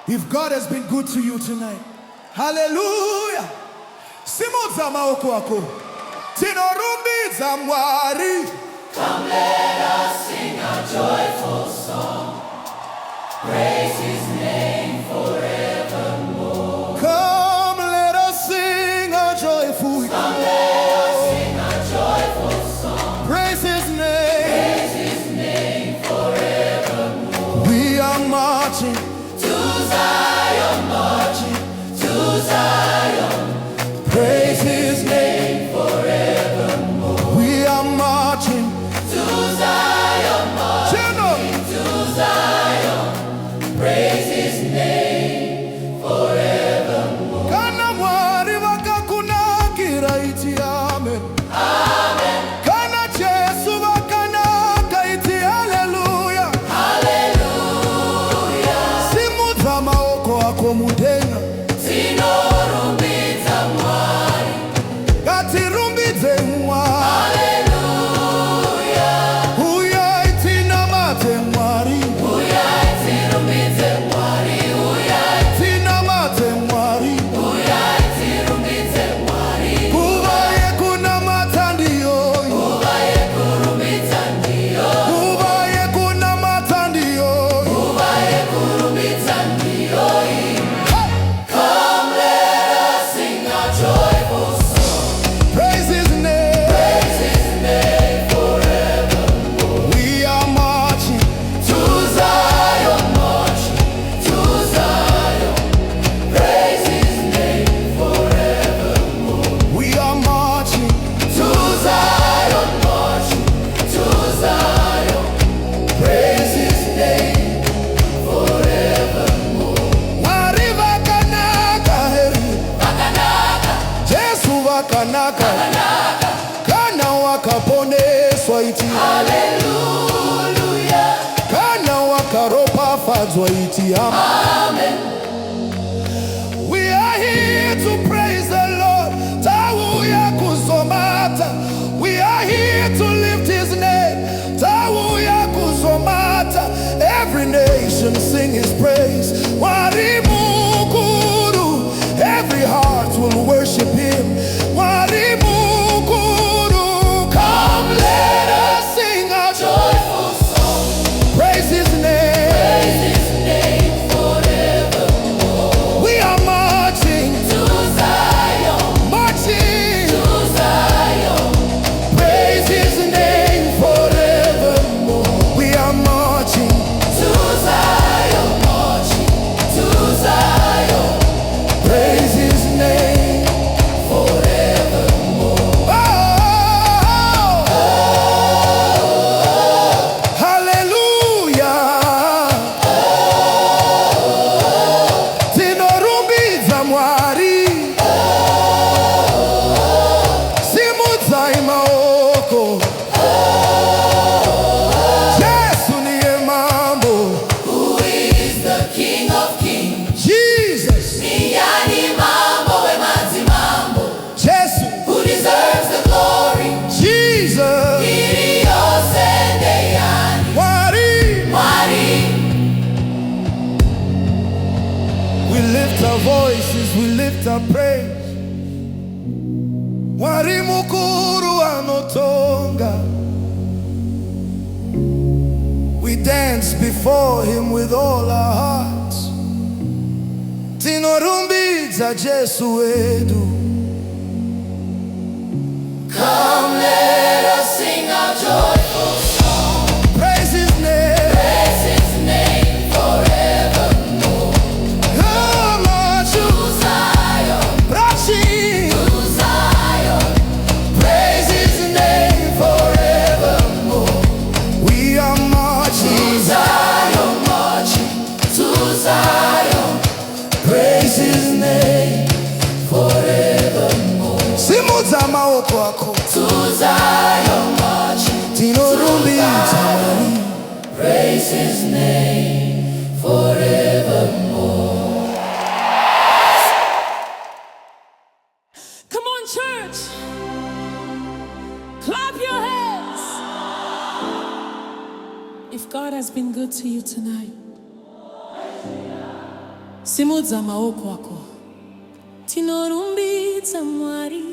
If God has been good to you tonight, hallelujah. Simudza maoko wako. Tinorumbidza Mwari. Come let us sing a joyful song. Praise his name forevermore. Come let us sing a joyful song. Come let us sing a joyful song. Praise his name. Praise his name forevermore. We are marching to Zion, marching to Zion. praise his name forevermore. We are marching to Zion, marching to Zion. Praise his name forevermore. Kana Mwari vakakunakira iti amen. Amen. Kana Jesu vakanaka iti hallelujah. Hallelujah. Simudza maoko ako mudenga. Tinorumbidza Mwari. Ngatirumbidze Mwari. Hallelujah. Uyai tinamate Mwari. Uyai tirumbidze Mwari. Uyai Tinamate Mwari. Uyai tirumbidze Mwari. Kuvaye kunamata ndiyo. Kuvaye kurumbidza ndiyo. Kuvaye kunamata ndiyo. Kuvaye kurumbidza ndiyo. Come let us sing a joyful song. Praise his name. Praise his name forevermore. We are marching To Zion, marching to Zion. Praise his name forevermore. We are marching To Zion, marching to Zion. Praise his name forevermore. Mwari vakanaka heri. Vakanaka, Jesu vakanaka. vakanaka. Kana wakaponeswa iti. Hallelujah. Kana wakaropafadzwa iti amen. Amen. We are here to praise the Lord. Tauya kuzomata. We are here to lift his name. Tauya kuzomata. Every nation sing his praise. Mwari mukuru. Every heart will worship him. Mwari mukuru. Come let us sing a Joyful song. praise his name. Praise his name forevermore. We are marching, To Zion, marching. to Zion. Praise his name forevermore. We are marching. To Zion, marching to Zion. Praise his name Forevermore. Oh, hallelujah. Tinorumbidza Mwari. Simudza maoko. Jesu ndiye mambo. Who is the King of Kings? Jesus. Niyani mambo wemanzi mambo. Jesu. Who deserves the glory? Jesus. Kiriyose ndeyani. Mwari. Mwari. We lift our voices, we lift our praise. Mwari mukuru anotonga. We dance before him with all our hearts. Tinorumbidza Jesu wedu. Come let us sing a joyful song. Praise his name. Praise his name forevermore. Come on, To Zion, marching. to Zion. Praise his name forevermore. We are To marching. Zion, marching to Zion. Praise his name Forevermore. Simudza maoko ako. To Zion, marching Tinorumbidza Mwari. praise his name forevermore. Come on, church. Clap your hands. If God has been good to you tonight, Simudza maoko ako. Tinorumbidza Mwari.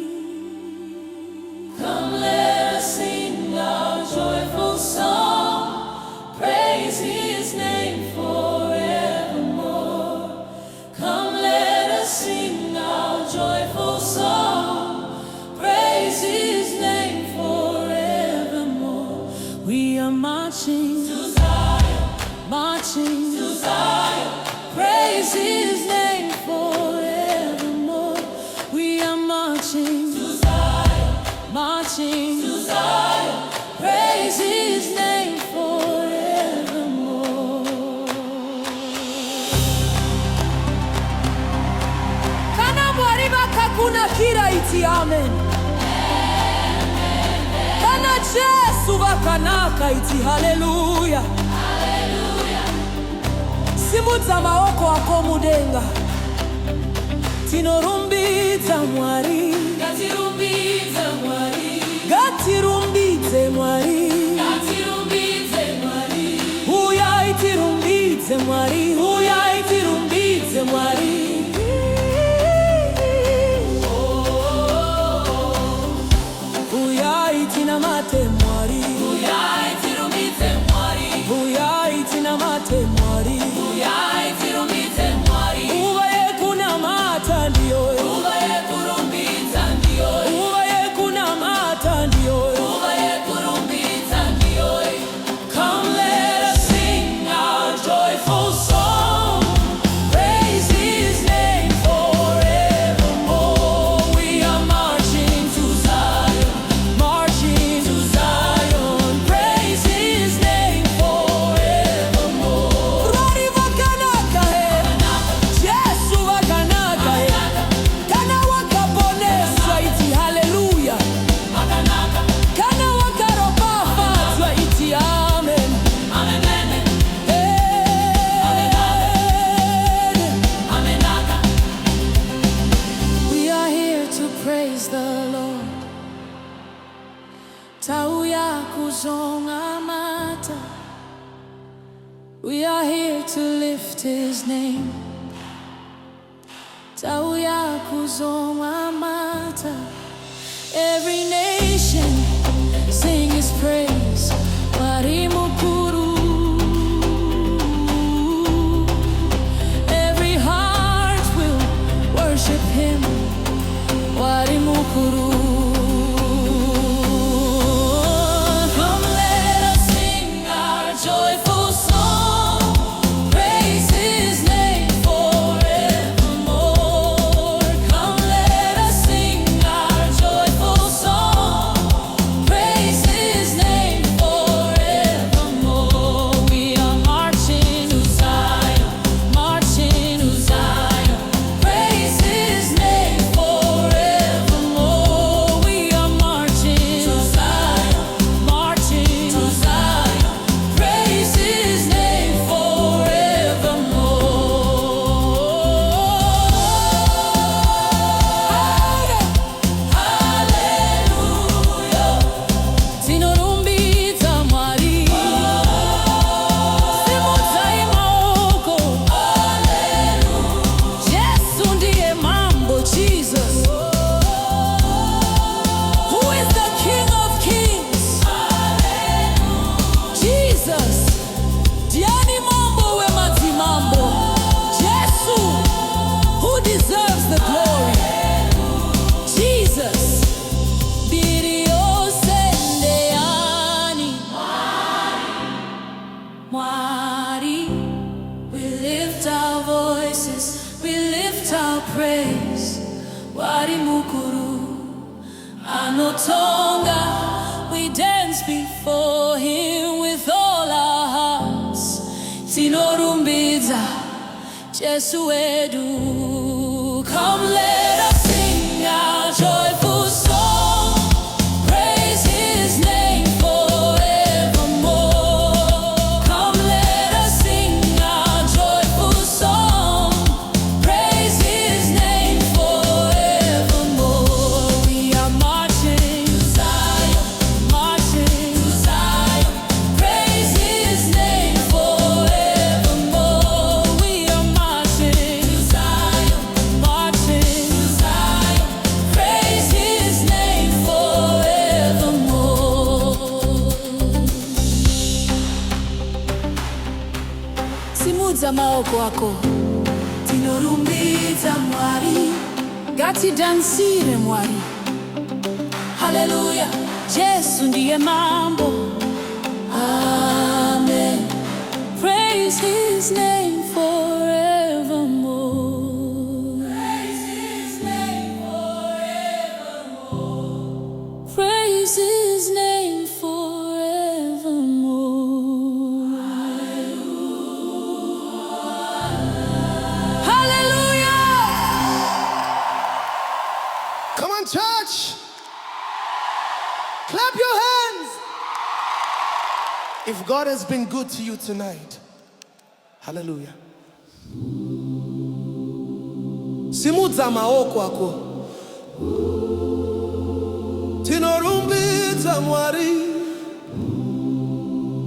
Come let us sing our joyful song, praise His name forevermore. Come let us sing our joyful song, praise His name forevermore. We are marching To Zion, marching to Zion, praise His name forevermore. We are marching to Zion, marching to Zion, praise His name forevermore. Kana Mwari vakakunakira iti amen. Kana Jesu vakanaka iti haleluya. Simudza maoko ako mudenga. Tinorumbidza Mwari. ngatirumbidze Mwari, Ngatirumbidze Mwari. ngatirumbidze Mwari, Uyai tirumbidze Mwari. Uyai tirumbidze Mwari. Uyai tinamate Mwari. uyai tirumbidze Mwari, Uyai tinamate Mwari. uyai tirumbidze Mwari, Uvaye kunamata ndiyoyo. uva yekurumbidza ndiyoyo, Uvaye kunamata ndiyoyo. uva yekurumbidza ndiyoyo. Come let us sing our joyful song, praise His name forevermore. We are marching to Zion, Marching to Zion, praise His name forevermore. Mwari vakanaka he. Jesu vakanaka he. Kana wakaponeswa iti haleluya. Makanaka, Kana wakaropafadzwa iti amen. amenene, amenaka. We are here to praise the Lord. Tauya kuzonga mata. We are here to lift His name. Tauya kuzonga mata. Every nation sing His praise. Mwari mukuru. Every heart will worship Him. Mwari mukuru. Come let us sing our joyful song, praise His name forevermore. Come let us sing our joyful song, praise His name forevermore. We are marching to Zion, marching to Zion, praise His name forevermore. We are marching to Zion, marching to Zion, praise His name forevermore. Hallelujah. Tinorumbidza Mwari. Simudza maoko. Jesu ndiye mambo. Jesus. Who is the King of Kings? Jesus. Diani mambo we madzimambo. Jesu. Who deserves the glory? Jesus. Biriosendeani. Mwari, we lift our voices, we lift our praise. Wari mukuru, anotonga, we dance before Him with all our hearts. Tinorumbidza, Jesu wedu. Come let us sing our joyful song, praise His name forevermore. Come let us sing our joyful song, praise His name forevermore. We are marching to Zion, marching to Zion, praise His name forevermore. We are marching Simudza maoko ako. Tinorumbidza Mwari. Ngatidansire Mwari. Haleluya. Jesu ndiye mambo. Amen. Praise his name forevermore. Praise his name forevermore. Praise his name forevermore. Hallelujah. Come on, church. Clap your hands. If God has been good to you tonight, hallelujah. Simudza maoko ako. Tinorumbidza Mwari.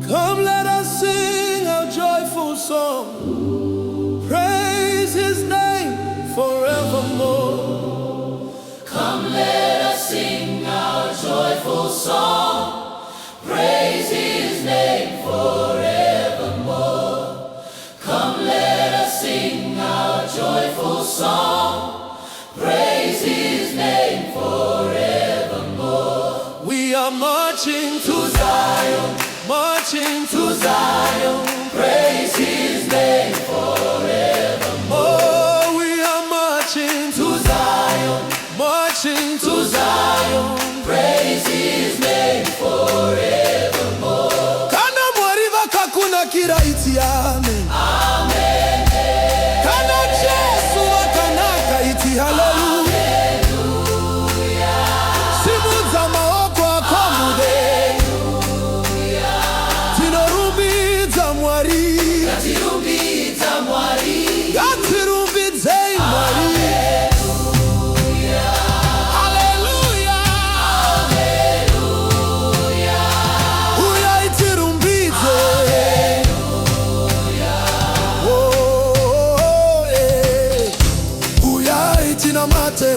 Come, let us sing a joyful song. Praise his name forevermore. Come, let us sing our joyful song. Praise his name forevermore. Come, let us sing our joyful song. Praise his name forevermore. We are marching to Zion, marching to Zion. Praise his name forevermore. Oh, we are marching to Zion, marching to Zion. Praise his name forevermore. Kana Mwari vakakuna kiraiti amen. Amen. Kana Jesu vakanaka iti hallelujah. Simudza maoko ako mude. Tinorumbidza Mwari. Ngatirumbidza Mwari. Ngatirumbidzei Mwari.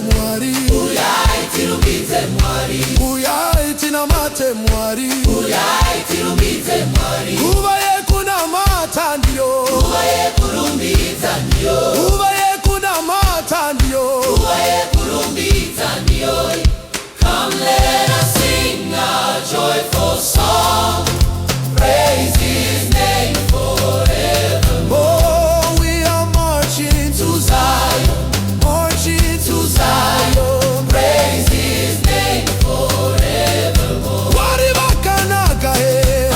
Mwari, uyai tirumbidze Mwari, uyai tinamate Mwari, uyai tirumbidze Mwari, kuva yekunamata ndiyo, kuva yekurumbidza ndiyo, kuva yekunamata ndiyo, kuva yekurumbidza ndiyo. Come, let us sing a joyful song. Praise his name forevermore. Oh, we are marching to Zion, marching to Zion. Praise his name forevermore. Mwari vakanaka he,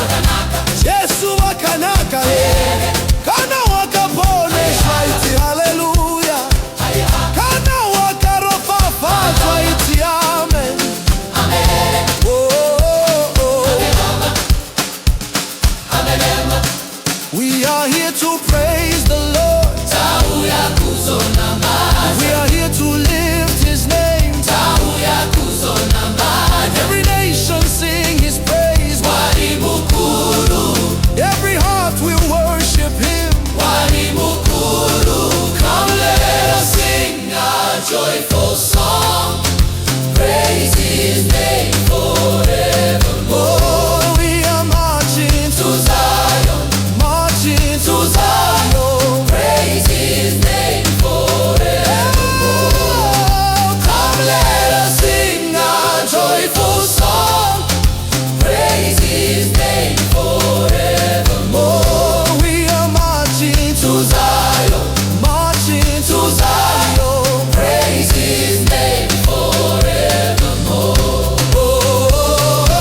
Jesu vakanaka he, kana wakaponeshwa iti hallelujah, kana wakaropafadzwa iti amen. We are here to praise the Lord. Tauya kuzonamata. We are here to lift his name. Tauya kuzonamata. Every nation sing his praise. Mwari mukuru. Every heart will worship him. Mwari mukuru. Come, let us sing a joyful song. Praise his name forevermore. Oh, we are marching To Zion, marching to Zion. praise his name forevermore. Oh, Come, let us sing a joyful song. Praise his name forevermore. oh, we are marching To Zion, marching to Zion. praise his name forevermore. Oh, oh,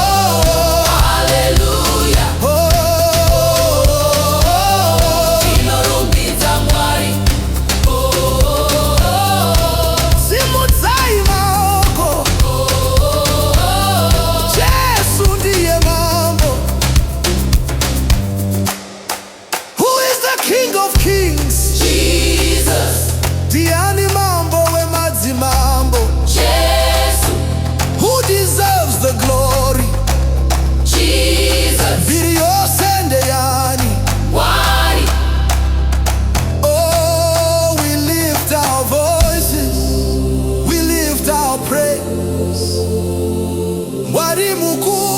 Hallelujah. oh, oh, oh. Tinorumbidza Mwari. Simudzai maoko. Jesu ndiye mambo. Who is the King of Kings? Jesus, Ndiani mambo wemadzimambo. Jesus, Who deserves the glory? Jesus. Mbiri yose ndeyani. Mwari. Oh, we lift our voices, we lift our praise. Mwari mukuru.